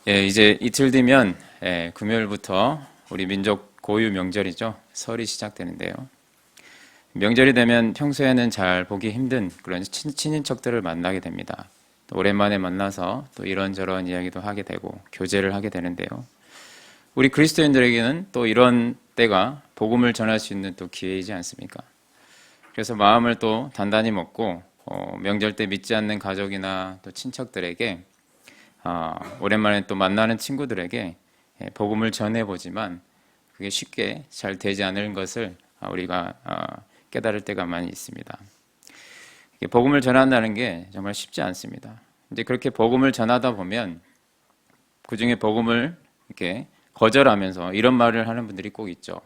예, 이제 이틀 뒤면 금요일부터 우리 민족 고유 명절이죠. 설이 시작되는데요. 명절이 되면 평소에는 잘 보기 힘든 그런 친인척들을 만나게 됩니다. 또 오랜만에 만나서 또 이런저런 이야기도 하게 되고 교제를 하게 되는데요. 우리 그리스도인들에게는 또 이런 때가 복음을 전할 수 있는 또 기회이지 않습니까? 그래서 마음을 또 단단히 먹고 명절 때 믿지 않는 가족이나 또 친척들에게 오랜만에 또 만나는 친구들에게 복음을 전해보지만 그게 쉽게 잘 되지 않는 것을 우리가 깨달을 때가 많이 있습니다. 복음을 전한다는 게 정말 쉽지 않습니다. 이제 그렇게 복음을 전하다 보면 그 중에 복음을 이렇게 거절하면서 이런 말을 하는 분들이 꼭 있죠.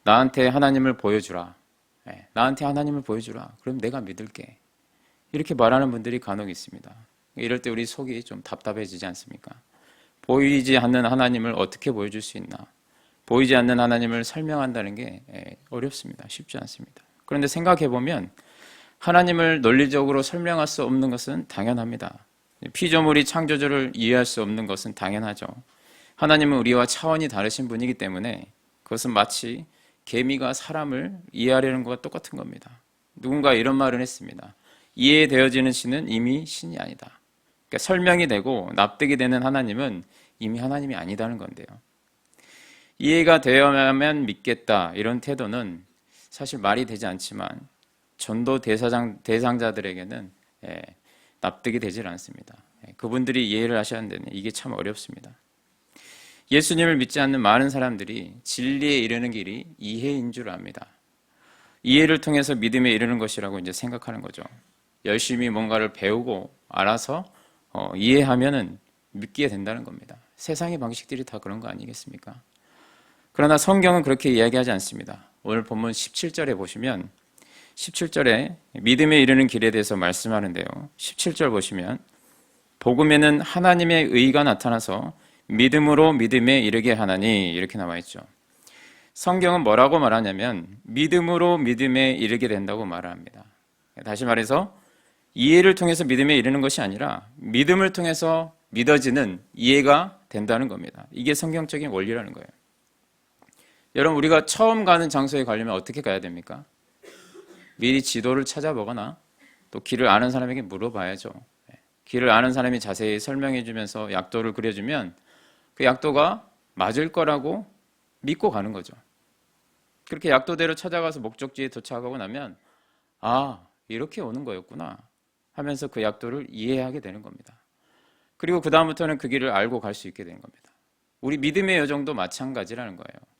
나한테 하나님을 보여주라. 나한테 하나님을 보여주라. 그럼 내가 믿을게. 이렇게 말하는 분들이 간혹 있습니다. 이럴 때 우리 속이 좀 답답해지지 않습니까? 보이지 않는 하나님을 어떻게 보여줄 수 있나? 보이지 않는 하나님을 설명한다는 게 어렵습니다. 쉽지 않습니다. 그런데 생각해보면 하나님을 논리적으로 설명할 수 없는 것은 당연합니다. 피조물이 창조주를 이해할 수 없는 것은 당연하죠. 하나님은 우리와 차원이 다르신 분이기 때문에 그것은 마치 개미가 사람을 이해하려는 것과 똑같은 겁니다. 누군가 이런 말을 했습니다. 이해되어지는 신은 이미 신이 아니다. 그러니까 설명이 되고 납득이 되는 하나님은 이미 하나님이 아니다는 건데요. 이해가 되어야만 믿겠다 이런 태도는 사실 말이 되지 않지만 전도 대상자들에게는 납득이 되질 않습니다. 그분들이 이해를 하셔야 하는데 이게 참 어렵습니다. 예수님을 믿지 않는 많은 사람들이 진리에 이르는 길이 이해인 줄 압니다. 이해를 통해서 믿음에 이르는 것이라고 이제 생각하는 거죠. 열심히 뭔가를 배우고 알아서 이해하면은 믿게 된다는 겁니다. 세상의 방식들이 다 그런 거 아니겠습니까? 그러나 성경은 그렇게 이야기하지 않습니다. 오늘 본문 17절에 보시면 17절에 믿음에 이르는 길에 대해서 말씀하는데요. 17절 보시면 복음에는 하나님의 의가 나타나서 믿음으로 믿음에 이르게 하나니 이렇게 나와 있죠. 성경은 뭐라고 말하냐면 믿음으로 믿음에 이르게 된다고 말합니다. 다시 말해서 이해를 통해서 믿음에 이르는 것이 아니라 믿음을 통해서 믿어지는 이해가 된다는 겁니다. 이게 성경적인 원리라는 거예요. 여러분 우리가 처음 가는 장소에 가려면 어떻게 가야 됩니까? 미리 지도를 찾아보거나 또 길을 아는 사람에게 물어봐야죠. 길을 아는 사람이 자세히 설명해 주면서 약도를 그려주면 그 약도가 맞을 거라고 믿고 가는 거죠. 그렇게 약도대로 찾아가서 목적지에 도착하고 나면 이렇게 오는 거였구나 하면서 그 약도를 이해하게 되는 겁니다. 그리고 그 다음부터는 그 길을 알고 갈 수 있게 되는 겁니다. 우리 믿음의 여정도 마찬가지라는 거예요.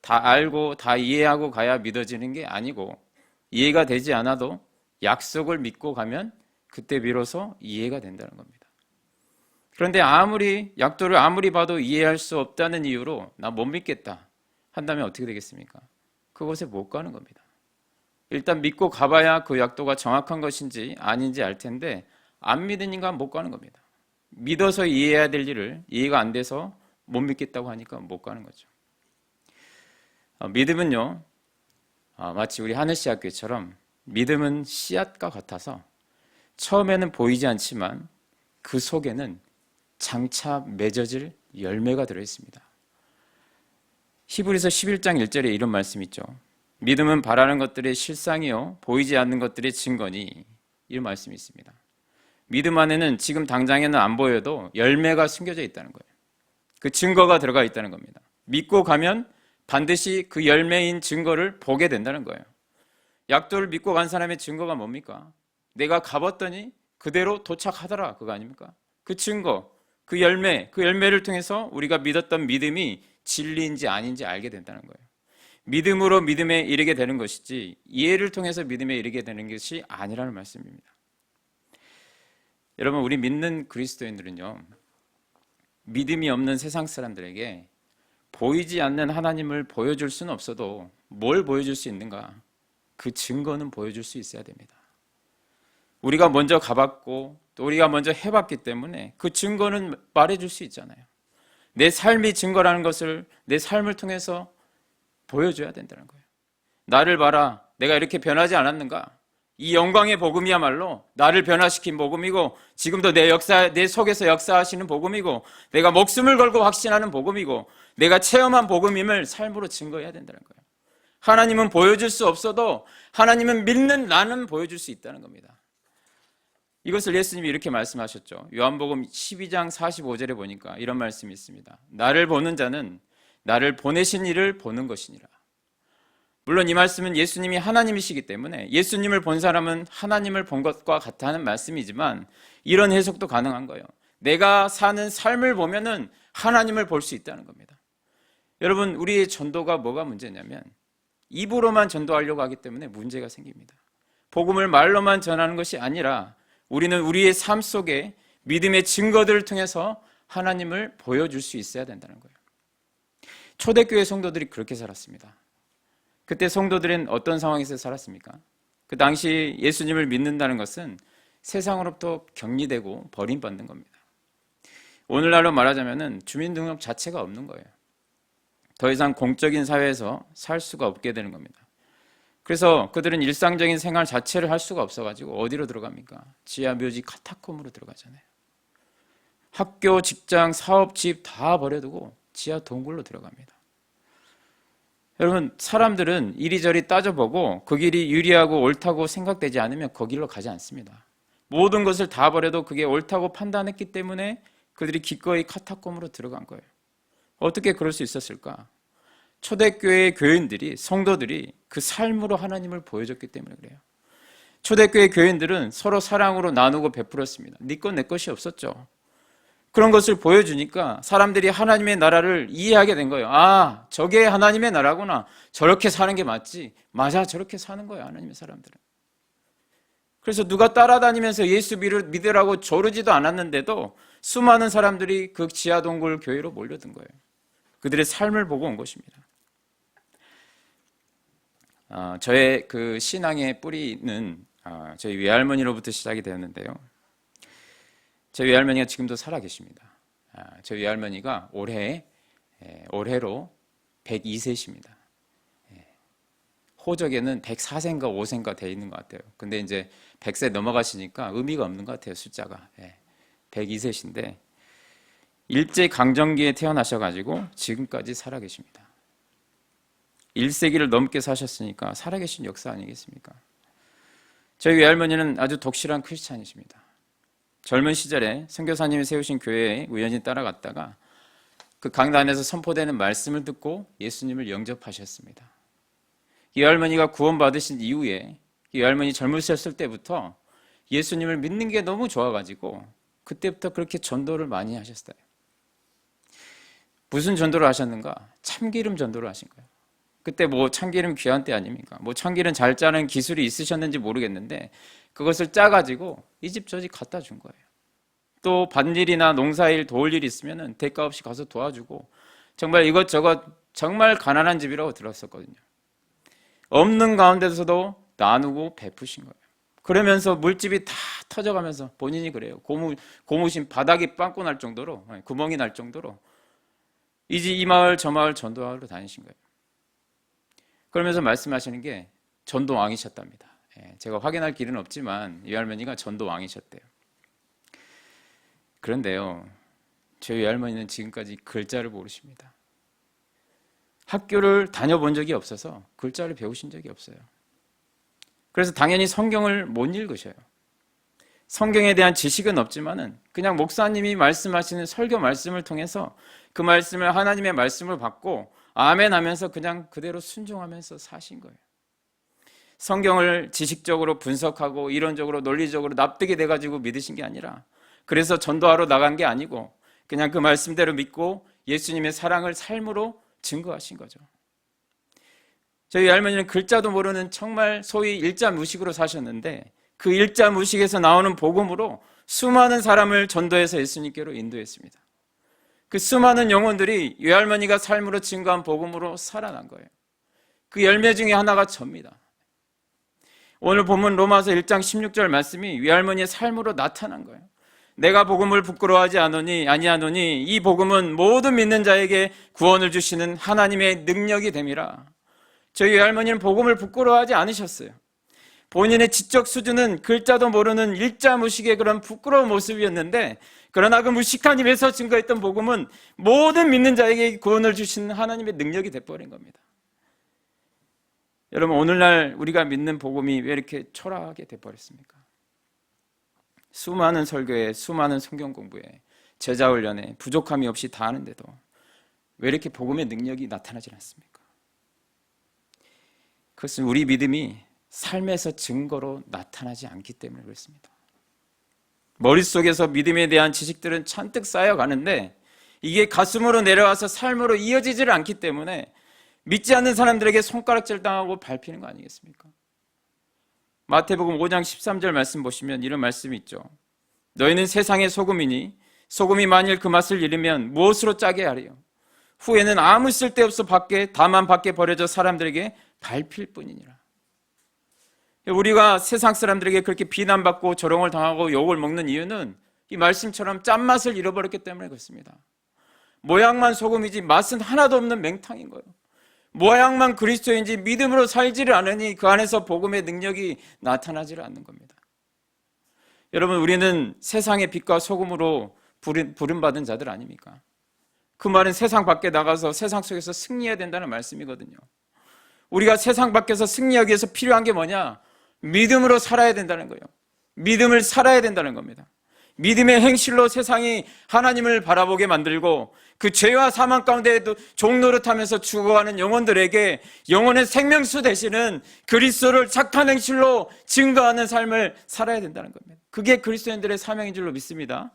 다 알고 다 이해하고 가야 믿어지는 게 아니고 이해가 되지 않아도 약속을 믿고 가면 그때 비로소 이해가 된다는 겁니다. 그런데 약도를 아무리 봐도 이해할 수 없다는 이유로 나 못 믿겠다 한다면 어떻게 되겠습니까? 그곳에 못 가는 겁니다. 일단 믿고 가봐야 그 약도가 정확한 것인지 아닌지 알 텐데 안 믿으니까 못 가는 겁니다. 믿어서 이해해야 될 일을 이해가 안 돼서 못 믿겠다고 하니까 못 가는 거죠. 믿음은요 마치 우리 하늘씨 학교처럼 믿음은 씨앗과 같아서 처음에는 보이지 않지만 그 속에는 장차 맺어질 열매가 들어있습니다. 히브리서 11장 1절에 이런 말씀이 있죠. 믿음은 바라는 것들의 실상이요 보이지 않는 것들의 증거니 이런 말씀이 있습니다. 믿음 안에는 지금 당장에는 안 보여도 열매가 숨겨져 있다는 거예요. 그 증거가 들어가 있다는 겁니다. 믿고 가면 반드시 그 열매인 증거를 보게 된다는 거예요. 약도를 믿고 간 사람의 증거가 뭡니까? 내가 가봤더니 그대로 도착하더라 그거 아닙니까? 그 증거, 그 열매를 통해서 우리가 믿었던 믿음이 진리인지 아닌지 알게 된다는 거예요. 믿음으로 믿음에 이르게 되는 것이지 이해를 통해서 믿음에 이르게 되는 것이 아니라는 말씀입니다. 여러분 우리 믿는 그리스도인들은요 믿음이 없는 세상 사람들에게 보이지 않는 하나님을 보여줄 수는 없어도 뭘 보여줄 수 있는가? 그 증거는 보여줄 수 있어야 됩니다. 우리가 먼저 가봤고 또 우리가 먼저 해봤기 때문에 그 증거는 말해줄 수 있잖아요. 내 삶이 증거라는 것을 내 삶을 통해서 보여줘야 된다는 거예요. 나를 봐라. 내가 이렇게 변하지 않았는가? 이 영광의 복음이야말로 나를 변화시킨 복음이고 지금도 내 속에서 역사하시는 복음이고 내가 목숨을 걸고 확신하는 복음이고 내가 체험한 복음임을 삶으로 증거해야 된다는 거예요. 하나님은 보여줄 수 없어도 하나님은 믿는 나는 보여줄 수 있다는 겁니다. 이것을 예수님이 이렇게 말씀하셨죠. 요한복음 12장 45절에 보니까 이런 말씀이 있습니다. 나를 보는 자는 나를 보내신 이를 보는 것이니라. 물론 이 말씀은 예수님이 하나님이시기 때문에 예수님을 본 사람은 하나님을 본 것과 같다는 말씀이지만 이런 해석도 가능한 거예요. 내가 사는 삶을 보면은 하나님을 볼 수 있다는 겁니다. 여러분, 우리의 전도가 뭐가 문제냐면 입으로만 전도하려고 하기 때문에 문제가 생깁니다. 복음을 말로만 전하는 것이 아니라 우리는 우리의 삶 속에 믿음의 증거들을 통해서 하나님을 보여줄 수 있어야 된다는 거예요. 초대교회 성도들이 그렇게 살았습니다. 그때 성도들은 어떤 상황에서 살았습니까? 그 당시 예수님을 믿는다는 것은 세상으로부터 격리되고 버림받는 겁니다. 오늘날로 말하자면 주민등록 자체가 없는 거예요. 더 이상 공적인 사회에서 살 수가 없게 되는 겁니다. 그래서 그들은 일상적인 생활 자체를 할 수가 없어가지고 어디로 들어갑니까? 지하 묘지 카타콤으로 들어가잖아요. 학교, 직장, 사업, 집 다 버려두고 지하 동굴로 들어갑니다. 여러분, 사람들은 이리저리 따져보고 그 길이 유리하고 옳다고 생각되지 않으면 그 길로 가지 않습니다. 모든 것을 다 버려도 그게 옳다고 판단했기 때문에 그들이 기꺼이 카타콤으로 들어간 거예요. 어떻게 그럴 수 있었을까? 초대교회의 교인들이, 성도들이 그 삶으로 하나님을 보여줬기 때문에 그래요. 초대교회 교인들은 서로 사랑으로 나누고 베풀었습니다. 네 것 내 것이 없었죠. 그런 것을 보여주니까 사람들이 하나님의 나라를 이해하게 된 거예요. 아, 저게 하나님의 나라구나. 저렇게 사는 게 맞지. 맞아, 저렇게 사는 거예요, 하나님의 사람들은. 그래서 누가 따라다니면서 예수 믿으라고 조르지도 않았는데도 수많은 사람들이 그 지하동굴 교회로 몰려든 거예요. 그들의 삶을 보고 온 것입니다. 저의 그 신앙의 뿌리는 저희 외할머니로부터 시작이 되었는데요. 저희 외할머니가 지금도 살아계십니다. 저희 외할머니가 올해로 102세십니다. 호적에는 104세인가 5세인가 돼 있는 것 같아요. 근데 이제 100세 넘어가시니까 의미가 없는 것 같아요, 숫자가. 102세신데 일제강점기에 태어나셔가지고 지금까지 살아계십니다. 1세기를 넘게 사셨으니까 살아계신 역사 아니겠습니까? 저희 외할머니는 아주 독실한 크리스찬이십니다. 젊은 시절에 선교사님이 세우신 교회에 우연히 따라갔다가 그 강단에서 선포되는 말씀을 듣고 예수님을 영접하셨습니다. 이 할머니가 구원받으신 이후에 이 할머니 젊으셨을 때부터 예수님을 믿는 게 너무 좋아가지고 그때부터 그렇게 전도를 많이 하셨어요. 무슨 전도를 하셨는가? 참기름 전도를 하신 거예요. 그때 뭐 참기름 귀한 때 아닙니까? 뭐 참기름 잘 짜는 기술이 있으셨는지 모르겠는데 그것을 짜가지고 이 집 저 집 갖다 준 거예요. 또 밭일이나 농사일 도울 일 있으면 대가 없이 가서 도와주고 정말 이것저것 정말 가난한 집이라고 들었었거든요. 없는 가운데서도 나누고 베푸신 거예요. 그러면서 물집이 다 터져가면서 본인이 그래요. 고무신 바닥이 빵꾸 날 정도로, 구멍이 날 정도로 이 마을 저 마을 전도하러 다니신 거예요. 그러면서 말씀하시는 게 전도왕이셨답니다. 제가 확인할 길은 없지만 이 할머니가 전도왕이셨대요. 그런데요, 저희 할머니는 지금까지 글자를 모르십니다. 학교를 다녀본 적이 없어서 글자를 배우신 적이 없어요. 그래서 당연히 성경을 못 읽으셔요. 성경에 대한 지식은 없지만은 그냥 목사님이 말씀하시는 설교 말씀을 통해서 그 말씀을 하나님의 말씀을 받고 아멘 하면서 그냥 그대로 순종하면서 사신 거예요. 성경을 지식적으로 분석하고 이론적으로 논리적으로 납득이 돼가지고 믿으신 게 아니라 그래서 전도하러 나간 게 아니고 그냥 그 말씀대로 믿고 예수님의 사랑을 삶으로 증거하신 거죠. 저희 할머니는 글자도 모르는 정말 소위 일자무식으로 사셨는데 그 일자무식에서 나오는 복음으로 수많은 사람을 전도해서 예수님께로 인도했습니다. 그 수많은 영혼들이 외할머니가 삶으로 증거한 복음으로 살아난 거예요. 그 열매 중에 하나가 접니다. 오늘 본문 로마서 1장 16절 말씀이 외할머니의 삶으로 나타난 거예요. 내가 복음을 부끄러워하지 아니하노니 이 복음은 모든 믿는 자에게 구원을 주시는 하나님의 능력이 됨이라. 저희 외할머니는 복음을 부끄러워하지 않으셨어요. 본인의 지적 수준은 글자도 모르는 일자무식의 그런 부끄러운 모습이었는데, 그러나 그 무식한 입에서 증거했던 복음은 모든 믿는 자에게 구원을 주시는 하나님의 능력이 돼버린 겁니다. 여러분, 오늘날 우리가 믿는 복음이 왜 이렇게 초라하게 돼버렸습니까? 수많은 설교에, 수많은 성경 공부에, 제자 훈련에 부족함이 없이 다 하는데도 왜 이렇게 복음의 능력이 나타나지 않습니까? 그것은 우리 믿음이 삶에서 증거로 나타나지 않기 때문에 그렇습니다. 머릿속에서 믿음에 대한 지식들은 잔뜩 쌓여가는데 이게 가슴으로 내려와서 삶으로 이어지질 않기 때문에 믿지 않는 사람들에게 손가락질 당하고 밟히는 거 아니겠습니까? 마태복음 5장 13절 말씀 보시면 이런 말씀이 있죠. 너희는 세상의 소금이니 소금이 만일 그 맛을 잃으면 무엇으로 짜게 하리요? 후에는 아무 쓸데없어 다만 밖에 버려져 사람들에게 밟힐 뿐이니라. 우리가 세상 사람들에게 그렇게 비난받고 조롱을 당하고 욕을 먹는 이유는 이 말씀처럼 짠맛을 잃어버렸기 때문에 그렇습니다. 모양만 소금이지 맛은 하나도 없는 맹탕인 거예요. 모양만 그리스도인지 믿음으로 살지를 않으니 그 안에서 복음의 능력이 나타나지를 않는 겁니다. 여러분, 우리는 세상의 빛과 소금으로 부름받은 자들 아닙니까? 그 말은 세상 밖에 나가서 세상 속에서 승리해야 된다는 말씀이거든요. 우리가 세상 밖에서 승리하기 위해서 필요한 게 뭐냐? 믿음으로 살아야 된다는 거예요. 믿음을 살아야 된다는 겁니다. 믿음의 행실로 세상이 하나님을 바라보게 만들고 그 죄와 사망 가운데에도 종노릇하면서 죽어가는 영혼들에게 영혼의 생명수 되시는 그리스도를 착한 행실로 증거하는 삶을 살아야 된다는 겁니다. 그게 그리스도인들의 사명인 줄로 믿습니다.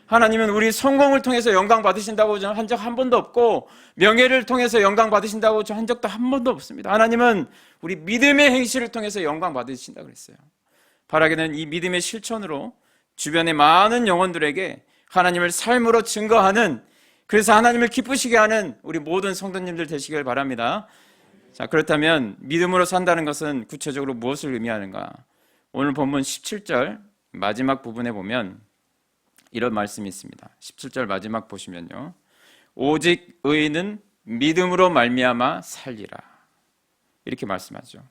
하나님은 우리 성공을 통해서 영광 받으신다고 한 적 한 번도 없고 명예를 통해서 영광 받으신다고 한 적도 한 번도 없습니다. 하나님은 우리 믿음의 행실을 통해서 영광 받으신다고 그랬어요. 바라기는 이 믿음의 실천으로 주변의 많은 영혼들에게 하나님을 삶으로 증거하는, 그래서 하나님을 기쁘시게 하는 우리 모든 성도님들 되시길 바랍니다. 자, 그렇다면 믿음으로 산다는 것은 구체적으로 무엇을 의미하는가? 오늘 본문 17절 마지막 부분에 보면 이런 말씀이 있습니다. 17절 마지막 보시면요, 오직 의인은 믿음으로 말미암아 살리라, 이렇게 말씀하죠.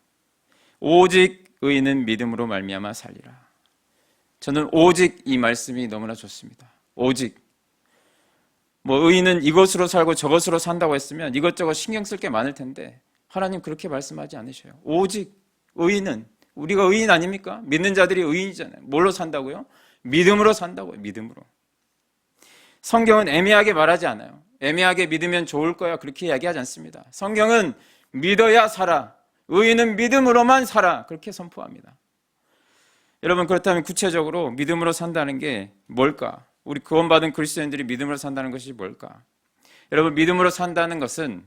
오직 의인은 믿음으로 말미암아 살리라. 저는 오직 이 말씀이 너무나 좋습니다. 오직. 의인은 이것으로 살고 저것으로 산다고 했으면 이것저것 신경 쓸 게 많을 텐데 하나님 그렇게 말씀하지 않으셔요. 오직 의인은, 우리가 의인 아닙니까? 믿는 자들이 의인이잖아요. 뭘로 산다고요? 믿음으로 산다고요. 믿음으로. 성경은 애매하게 말하지 않아요. 애매하게 믿으면 좋을 거야, 그렇게 이야기하지 않습니다. 성경은 믿어야 살아, 의인은 믿음으로만 살아, 그렇게 선포합니다. 여러분, 그렇다면 구체적으로 믿음으로 산다는 게 뭘까? 우리 구원받은 그리스도인들이 믿음으로 산다는 것이 뭘까? 여러분, 믿음으로 산다는 것은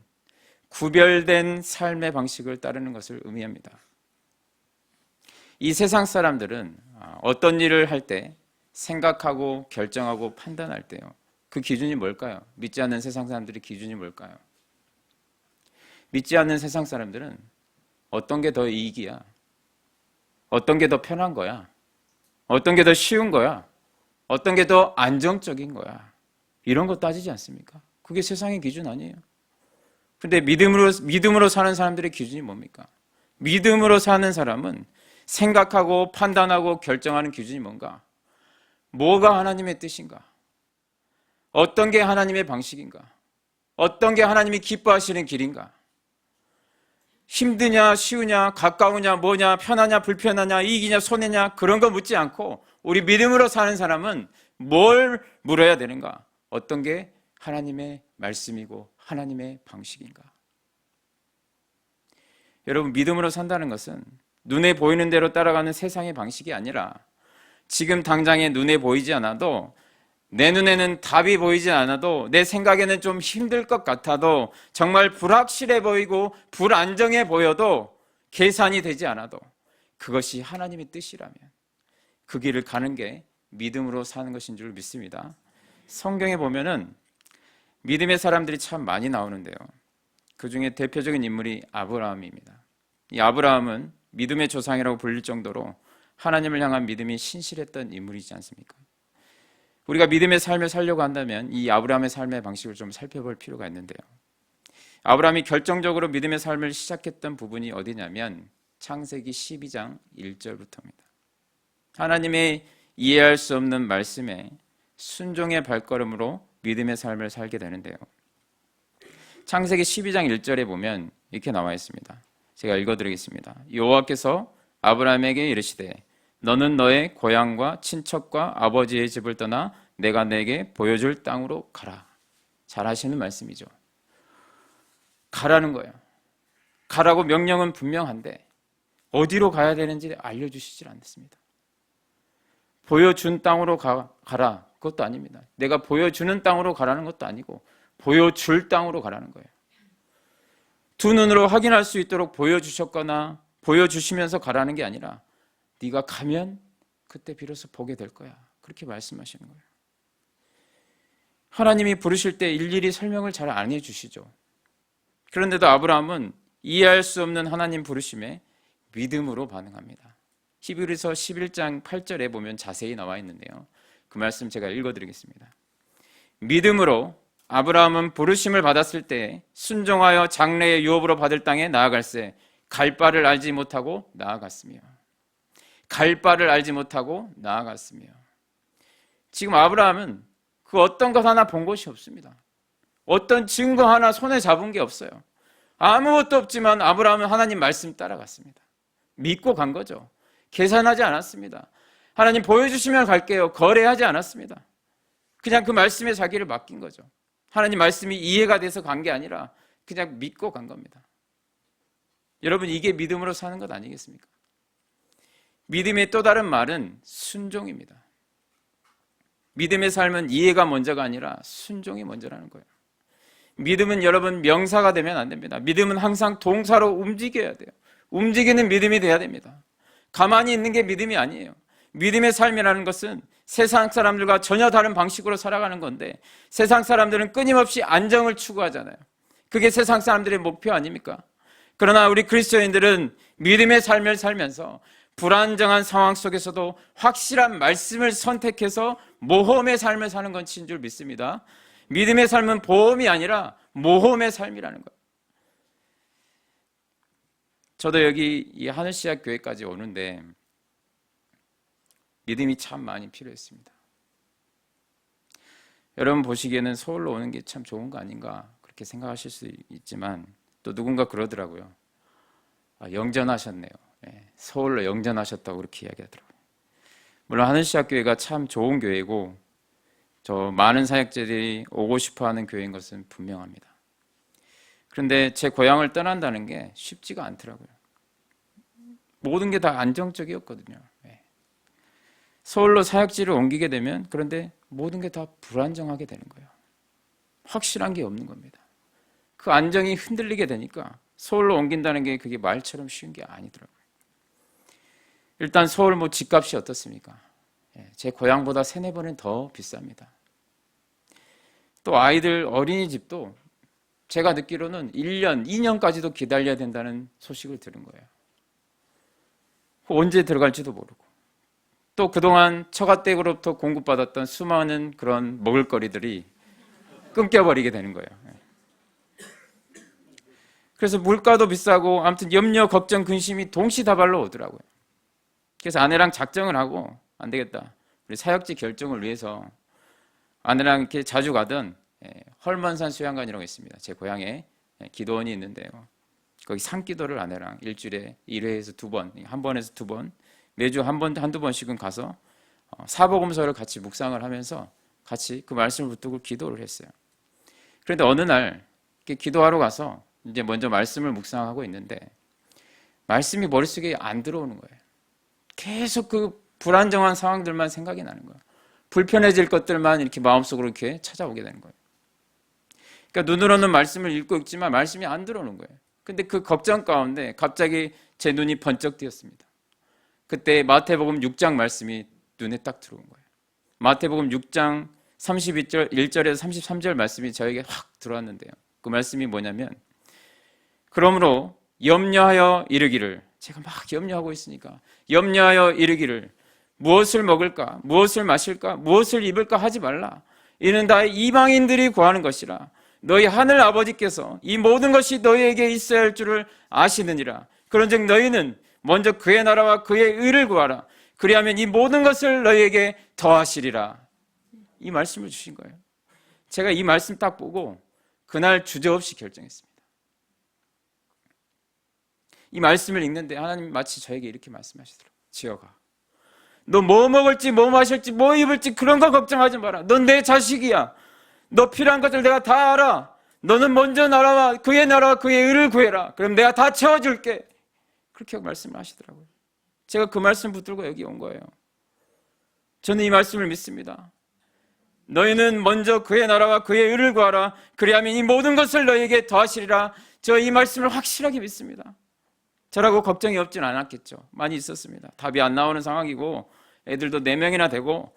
구별된 삶의 방식을 따르는 것을 의미합니다. 이 세상 사람들은 어떤 일을 할 때 생각하고 결정하고 판단할 때요, 그 기준이 뭘까요? 믿지 않는 세상 사람들의 기준이 뭘까요? 믿지 않는 세상 사람들은 어떤 게 더 이익이야? 어떤 게 더 편한 거야? 어떤 게 더 쉬운 거야? 어떤 게 더 안정적인 거야? 이런 거 따지지 않습니까? 그게 세상의 기준 아니에요. 근데 믿음으로 사는 사람들의 기준이 뭡니까? 믿음으로 사는 사람은 생각하고 판단하고 결정하는 기준이 뭔가? 뭐가 하나님의 뜻인가? 어떤 게 하나님의 방식인가? 어떤 게 하나님이 기뻐하시는 길인가? 힘드냐 쉬우냐 가까우냐 뭐냐 편하냐 불편하냐 이익이냐 손해냐 그런 거 묻지 않고 우리 믿음으로 사는 사람은 뭘 물어야 되는가? 어떤 게 하나님의 말씀이고 하나님의 방식인가? 여러분, 믿음으로 산다는 것은 눈에 보이는 대로 따라가는 세상의 방식이 아니라 지금 당장에 눈에 보이지 않아도, 내 눈에는 답이 보이지 않아도, 내 생각에는 좀 힘들 것 같아도, 정말 불확실해 보이고 불안정해 보여도, 계산이 되지 않아도 그것이 하나님의 뜻이라면 그 길을 가는 게 믿음으로 사는 것인 줄 믿습니다. 성경에 보면은 믿음의 사람들이 참 많이 나오는데요, 그 중에 대표적인 인물이 아브라함입니다. 이 아브라함은 믿음의 조상이라고 불릴 정도로 하나님을 향한 믿음이 신실했던 인물이지 않습니까? 우리가 믿음의 삶을 살려고 한다면 이 아브라함의 삶의 방식을 좀 살펴볼 필요가 있는데요, 아브라함이 결정적으로 믿음의 삶을 시작했던 부분이 어디냐면 창세기 12장 1절부터입니다. 하나님의 이해할 수 없는 말씀에 순종의 발걸음으로 믿음의 삶을 살게 되는데요. 창세기 12장 1절에 보면 이렇게 나와 있습니다. 제가 읽어드리겠습니다. 여호와께서 아브라함에게 이르시되 너는 너의 고향과 친척과 아버지의 집을 떠나 내가 내게 보여줄 땅으로 가라. 잘 하시는 말씀이죠. 가라는 거예요. 가라고 명령은 분명한데 어디로 가야 되는지 알려주시질 않습니다. 보여준 땅으로 가라. 그것도 아닙니다. 내가 보여주는 땅으로 가라는 것도 아니고 보여줄 땅으로 가라는 거예요. 두 눈으로 확인할 수 있도록 보여주셨거나 보여주시면서 가라는 게 아니라 네가 가면 그때 비로소 보게 될 거야. 그렇게 말씀하시는 거예요. 하나님이 부르실 때 일일이 설명을 잘 안 해주시죠. 그런데도 아브라함은 이해할 수 없는 하나님 부르심에 믿음으로 반응합니다. 히브리서 11장 8절에 보면 자세히 나와 있는데요. 그 말씀 제가 읽어드리겠습니다. 믿음으로 아브라함은 부르심을 받았을 때 순종하여 장래의 유업으로 받을 땅에 나아갈새 갈 바를 알지 못하고 나아갔으며 지금 아브라함은 그 어떤 것 하나 본 것이 없습니다. 어떤 증거 하나 손에 잡은 게 없어요. 아무것도 없지만 아브라함은 하나님 말씀 따라갔습니다. 믿고 간 거죠. 계산하지 않았습니다. 하나님 보여주시면 갈게요. 거래하지 않았습니다. 그냥 그 말씀에 자기를 맡긴 거죠. 하나님 말씀이 이해가 돼서 간 게 아니라 그냥 믿고 간 겁니다. 여러분, 이게 믿음으로 사는 것 아니겠습니까? 믿음의 또 다른 말은 순종입니다. 믿음의 삶은 이해가 먼저가 아니라 순종이 먼저라는 거예요. 믿음은 여러분 명사가 되면 안 됩니다. 믿음은 항상 동사로 움직여야 돼요. 움직이는 믿음이 돼야 됩니다. 가만히 있는 게 믿음이 아니에요. 믿음의 삶이라는 것은 세상 사람들과 전혀 다른 방식으로 살아가는 건데 세상 사람들은 끊임없이 안정을 추구하잖아요. 그게 세상 사람들의 목표 아닙니까? 그러나 우리 그리스도인들은 믿음의 삶을 살면서 불안정한 상황 속에서도 확실한 말씀을 선택해서 모험의 삶을 사는 것인 줄 믿습니다. 믿음의 삶은 보험이 아니라 모험의 삶이라는 거예요. 저도 여기 이 하늘시작 교회까지 오는데 믿음이 참 많이 필요했습니다. 여러분 보시기에는 서울로 오는 게 참 좋은 거 아닌가 그렇게 생각하실 수 있지만 또 누군가 그러더라고요. 영전하셨네요. 서울로 영전하셨다고 그렇게 이야기하더라고요. 물론 하늘시작 교회가 참 좋은 교회고 저 많은 사역자들이 오고 싶어하는 교회인 것은 분명합니다. 그런데 제 고향을 떠난다는 게 쉽지가 않더라고요. 모든 게 다 안정적이었거든요. 서울로 사역지를 옮기게 되면 그런데 모든 게 다 불안정하게 되는 거예요. 확실한 게 없는 겁니다. 그 안정이 흔들리게 되니까 서울로 옮긴다는 게 그게 말처럼 쉬운 게 아니더라고요. 일단 서울 집값이 어떻습니까? 제 고향보다 3-4번은 더 비쌉니다. 또 아이들 어린이집도 제가 듣기로는 1년, 2년까지도 기다려야 된다는 소식을 들은 거예요. 언제 들어갈지도 모르고 또 그동안 처가댁으로부터 공급받았던 수많은 그런 먹을거리들이 끊겨버리게 되는 거예요. 그래서 물가도 비싸고 아무튼 염려, 걱정, 근심이 동시다발로 오더라고요. 그래서 아내랑 작정을 하고 안 되겠다. 우리 사역지 결정을 위해서 아내랑 이렇게 자주 가던 헐먼산 수양관이라고 있습니다. 제 고향에 기도원이 있는데요. 거기 산기도를 아내랑 일주일에 1회에서 2번, 한 번에서 2번, 매주 한두 번씩은 가서 사복음서를 같이 묵상을 하면서 같이 그 말씀을 붙들고 기도를 했어요. 그런데 어느 날 이렇게 기도하러 가서 이제 먼저 말씀을 묵상하고 있는데 말씀이 머릿속에 안 들어오는 거예요. 계속 그 불안정한 상황들만 생각이 나는 거예요. 불편해질 것들만 이렇게 마음속으로 이렇게 찾아오게 되는 거예요. 그러니까 눈으로는 말씀을 읽고 있지만 말씀이 안 들어오는 거예요. 근데 그 걱정 가운데 갑자기 제 눈이 번쩍 뜨였습니다. 그때 마태복음 6장 말씀이 눈에 딱 들어온 거예요. 마태복음 6장 31절에서 33절 말씀이 저에게 확 들어왔는데요. 그 말씀이 뭐냐면 그러므로 염려하여 이르기를, 제가 막 염려하고 있으니까 염려하여 이르기를 무엇을 먹을까, 무엇을 마실까, 무엇을 입을까 하지 말라. 이는 다 이방인들이 구하는 것이라. 너희 하늘 아버지께서 이 모든 것이 너희에게 있어야 할 줄을 아시느니라. 그런즉 너희는 먼저 그의 나라와 그의 의를 구하라. 그리하면 이 모든 것을 너희에게 더하시리라. 이 말씀을 주신 거예요. 제가 이 말씀 딱 보고 그날 주저없이 결정했습니다. 이 말씀을 읽는데 하나님 마치 저에게 이렇게 말씀하시더라고요. 지어가, 너 뭐 먹을지 뭐 마실지 뭐 입을지 그런 거 걱정하지 마라. 넌 내 자식이야. 너 필요한 것들 내가 다 알아. 너는 먼저 나라와 그의 의를 구해라. 그럼 내가 다 채워줄게. 그렇게 말씀을 하시더라고요. 제가 그 말씀 붙들고 여기 온 거예요. 저는 이 말씀을 믿습니다. 너희는 먼저 그의 나라와 그의 의를 구하라. 그리하면 이 모든 것을 너희에게 더하시리라. 저 이 말씀을 확실하게 믿습니다. 저라고 걱정이 없진 않았겠죠. 많이 있었습니다. 답이 안 나오는 상황이고 애들도 4명이나 되고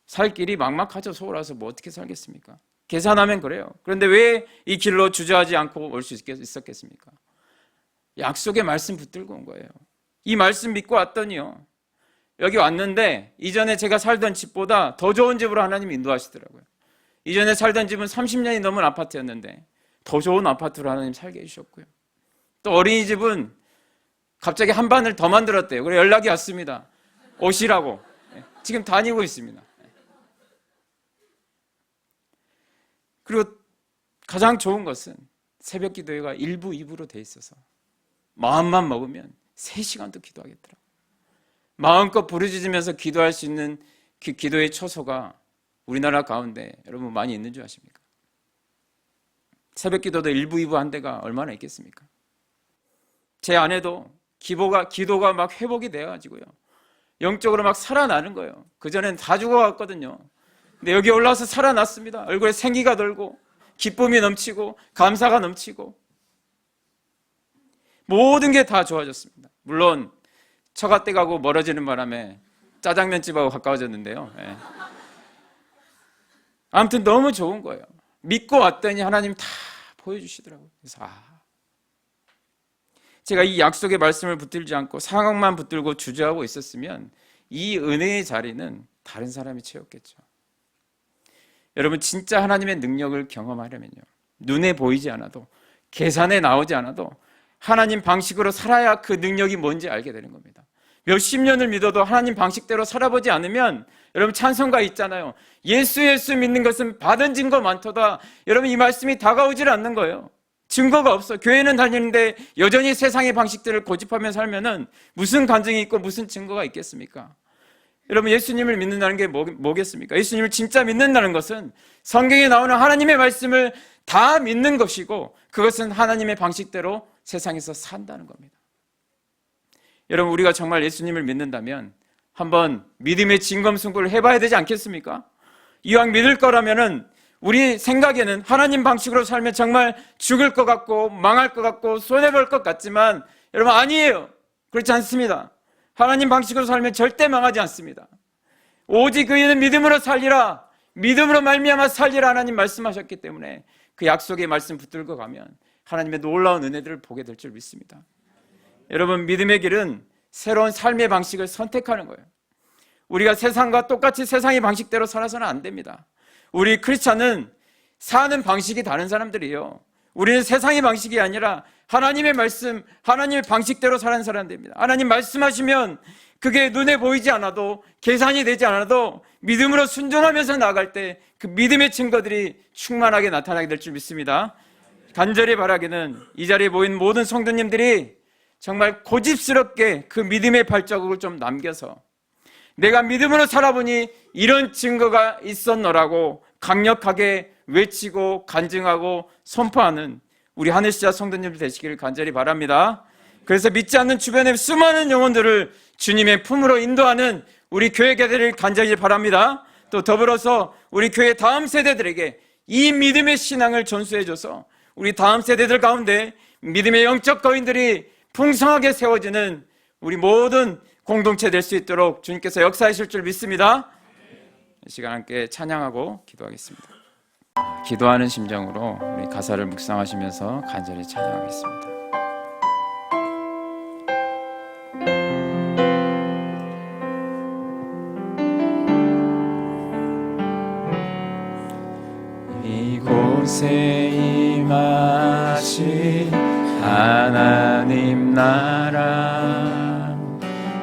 살 길이 막막하죠. 서울 와서 뭐 어떻게 살겠습니까? 계산하면 그래요. 그런데 왜 이 길로 주저하지 않고 올 수 있었겠습니까? 약속의 말씀 붙들고 온 거예요. 이 말씀 믿고 왔더니요, 여기 왔는데 이전에 제가 살던 집보다 더 좋은 집으로 하나님이 인도하시더라고요. 이전에 살던 집은 30년이 넘은 아파트였는데 더 좋은 아파트로 하나님 살게 해주셨고요. 또 어린이집은 갑자기 한 반을 더 만들었대요. 그래서 연락이 왔습니다. 오시라고. 지금 다니고 있습니다. 그리고 가장 좋은 것은 새벽 기도회가 1부, 2부로 돼 있어서 마음만 먹으면 3시간도 기도하겠더라고요. 마음껏 부르짖으면서 기도할 수 있는 그 기도의 처소가 우리나라 가운데 여러분 많이 있는 줄 아십니까? 새벽 기도도 1부, 2부 한 데가 얼마나 있겠습니까? 제 아내도 기도가 막 회복이 돼가지고요, 영적으로 막 살아나는 거예요. 그전엔 다 죽어갔거든요. 근데 여기 올라와서 살아났습니다. 얼굴에 생기가 돌고 기쁨이 넘치고 감사가 넘치고 모든 게 다 좋아졌습니다. 물론 처갓댁 가고 멀어지는 바람에 짜장면집하고 가까워졌는데요. 예. 아무튼 너무 좋은 거예요. 믿고 왔더니 하나님 다 보여주시더라고요. 그래서 제가 이 약속의 말씀을 붙들지 않고 상황만 붙들고 주저하고 있었으면 이 은혜의 자리는 다른 사람이 채웠겠죠. 여러분, 진짜 하나님의 능력을 경험하려면요, 눈에 보이지 않아도, 계산에 나오지 않아도 하나님 방식으로 살아야 그 능력이 뭔지 알게 되는 겁니다. 몇십 년을 믿어도 하나님 방식대로 살아보지 않으면, 여러분 찬송가 있잖아요. 예수 믿는 것은 받은 증거 많도다. 여러분, 이 말씀이 다가오질 않는 거예요. 증거가 없어. 교회는 다니는데 여전히 세상의 방식들을 고집하며 살면은 무슨 간증이 있고 무슨 증거가 있겠습니까? 여러분, 예수님을 믿는다는 게 뭐겠습니까? 예수님을 진짜 믿는다는 것은 성경에 나오는 하나님의 말씀을 다 믿는 것이고, 그것은 하나님의 방식대로 세상에서 산다는 겁니다. 여러분, 우리가 정말 예수님을 믿는다면 한번 믿음의 진검승부를 해봐야 되지 않겠습니까? 이왕 믿을 거라면은 우리 생각에는 하나님 방식으로 살면 정말 죽을 것 같고 망할 것 같고 손해볼 것 같지만, 여러분 아니에요. 그렇지 않습니다. 하나님 방식으로 살면 절대 망하지 않습니다. 오직 그이는 믿음으로 살리라, 믿음으로 말미암아 살리라 하나님 말씀하셨기 때문에 그 약속의 말씀 붙들고 가면 하나님의 놀라운 은혜들을 보게 될 줄 믿습니다. 여러분, 믿음의 길은 새로운 삶의 방식을 선택하는 거예요. 우리가 세상과 똑같이 세상의 방식대로 살아서는 안 됩니다. 우리 크리스찬은 사는 방식이 다른 사람들이에요. 우리는 세상의 방식이 아니라 하나님의 말씀, 하나님의 방식대로 사는 사람들입니다. 하나님 말씀하시면 그게 눈에 보이지 않아도, 계산이 되지 않아도 믿음으로 순종하면서 나아갈 때 그 믿음의 증거들이 충만하게 나타나게 될 줄 믿습니다. 간절히 바라기는 이 자리에 모인 모든 성도님들이 정말 고집스럽게 그 믿음의 발자국을 좀 남겨서, 내가 믿음으로 살아보니 이런 증거가 있었노라고 강력하게 외치고 간증하고 선포하는 우리 하늘시자 성도님들 되시기를 간절히 바랍니다. 그래서 믿지 않는 주변의 수많은 영혼들을 주님의 품으로 인도하는 우리 교회가 되기를 간절히 바랍니다. 또 더불어서 우리 교회 다음 세대들에게 이 믿음의 신앙을 전수해줘서 우리 다음 세대들 가운데 믿음의 영적 거인들이 풍성하게 세워지는 우리 모든 공동체 될 수 있도록 주님께서 역사하실 줄 믿습니다. 이 시간 함께 찬양하고 기도하겠습니다. 기도하는 심정으로 우리 가사를 묵상하시면서 간절히 찬양하겠습니다. 이곳에 임하신 하나님 나라,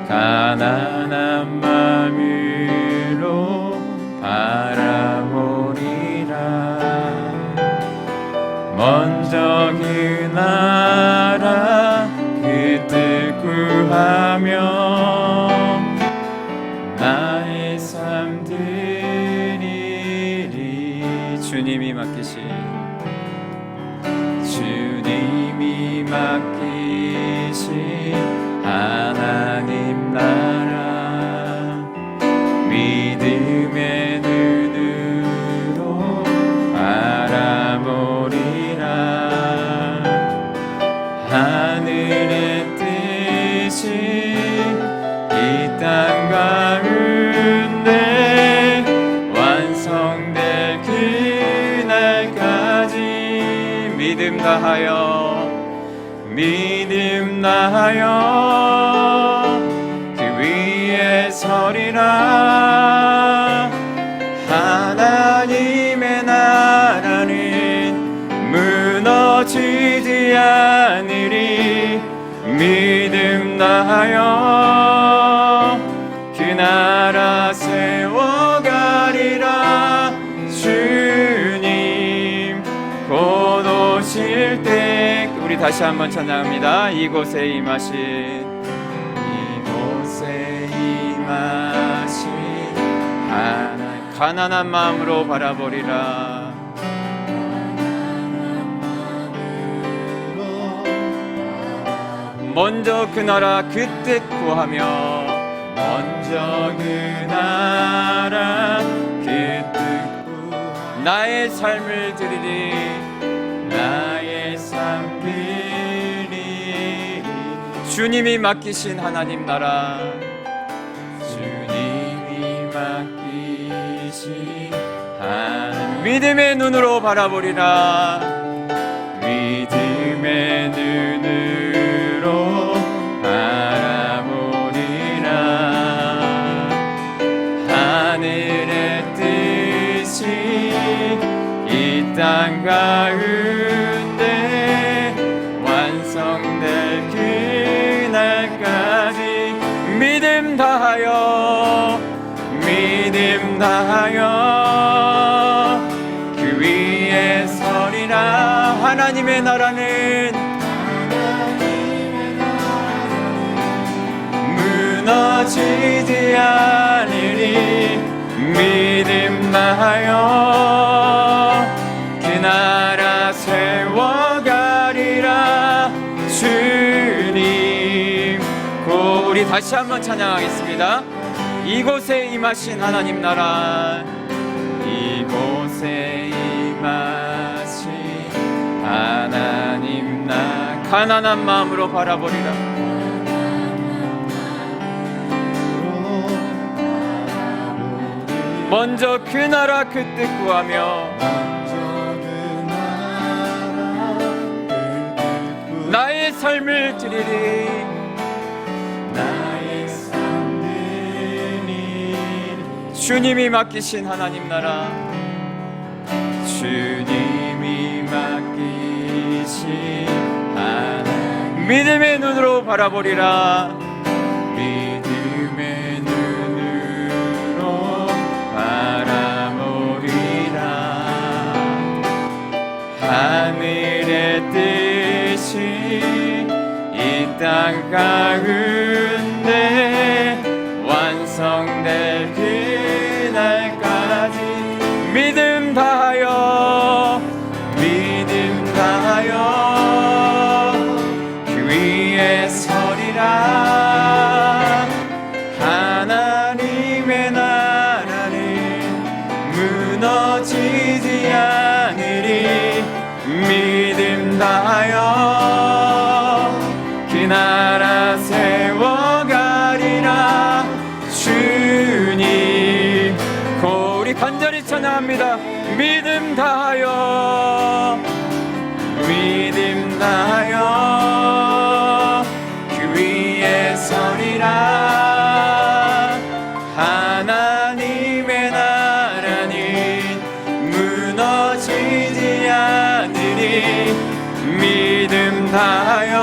가난한 마음으로 바라보리라. 먼저 그 나라 그 뜻 구하며 나의 삶 드리리. 주님이 맡기신 하나님 나라 믿음의 눈으로 바라보리라. 하늘의 뜻이 이 땅 가운데 완성될 그날까지 믿음 다하여 그 위에 서리라. 하나님의 나라는 무너지지 않으리. 믿음 다하여 그 나라 세워가리라. 주님 곧 오실 때. 우리 다시 한번 찬양합니다. 이곳에 임하신 하나님. 가난한 마음으로 바라보리라. 먼저 그 나라 그 뜻 구하며 먼저 그 나라 그 뜻 나의 삶을 드리리. 나의 삶 드리리. 주님이 맡기신 하나님 나라 주님이 맡기신 하나님. 믿음의 눈으로 바라보리라. 믿음의 눈으로 바라보리라. 하늘의 뜻이 이 땅 가운데 완성될 그날까지 믿음 다하여 그 위에 서리라. 하나님의 나라는 무너지지 않으리. 믿음 다하여 그 나라 세워가리라. 주님 우리 다시 한번 찬양하겠습니다. 이곳에 임하신 하나님 나라 이곳에 임하신 하나님 나라. 가난한 마음으로 바라보리라. 먼저 그 나라 그 뜻 구하며 나의 삶을 드리리. 주님이 맡기신 하나님 나라 주님이 맡기신 하나님. 믿음의 눈으로 바라보리라. 믿음의 눈으로 바라보리라. 하늘의 뜻이 이 땅 가운데 완성될 그날까지 믿음 다하여 그 위에 서리라. 하나님의 나라는 무너지지 않으리. 믿음 다하여 그 나라 세워가리라. 주님 우리 간절히 찬양합니다. 믿음 다하여 그 위에 서리라. 하나님의 나라는 무너지지 않으리. 믿음 다하여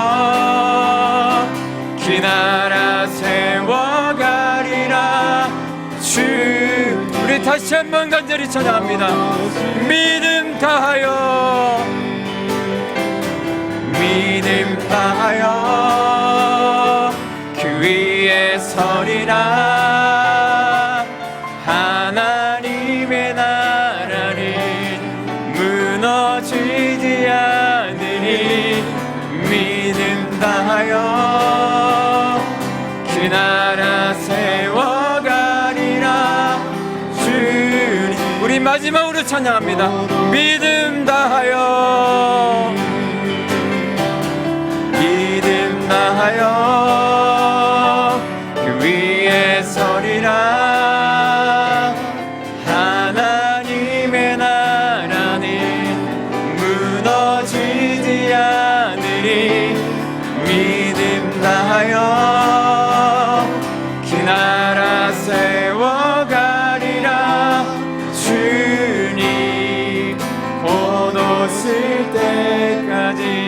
그 나라 세워 다시 한번 간절히 찬양합니다. 믿음 다하여 그 위에 서리라. 하나님의 나라는 무너지지 않으니 믿음 다하여 그 나라 세워가리라. 주님, 우리 마지막으로 찬양합니다. 믿음 다하여 그 위에 서리라. 하나님의 나라는 무너지지 않으리. 믿음 다하여 그 나라 세워가리라. 주님 곧 오실 때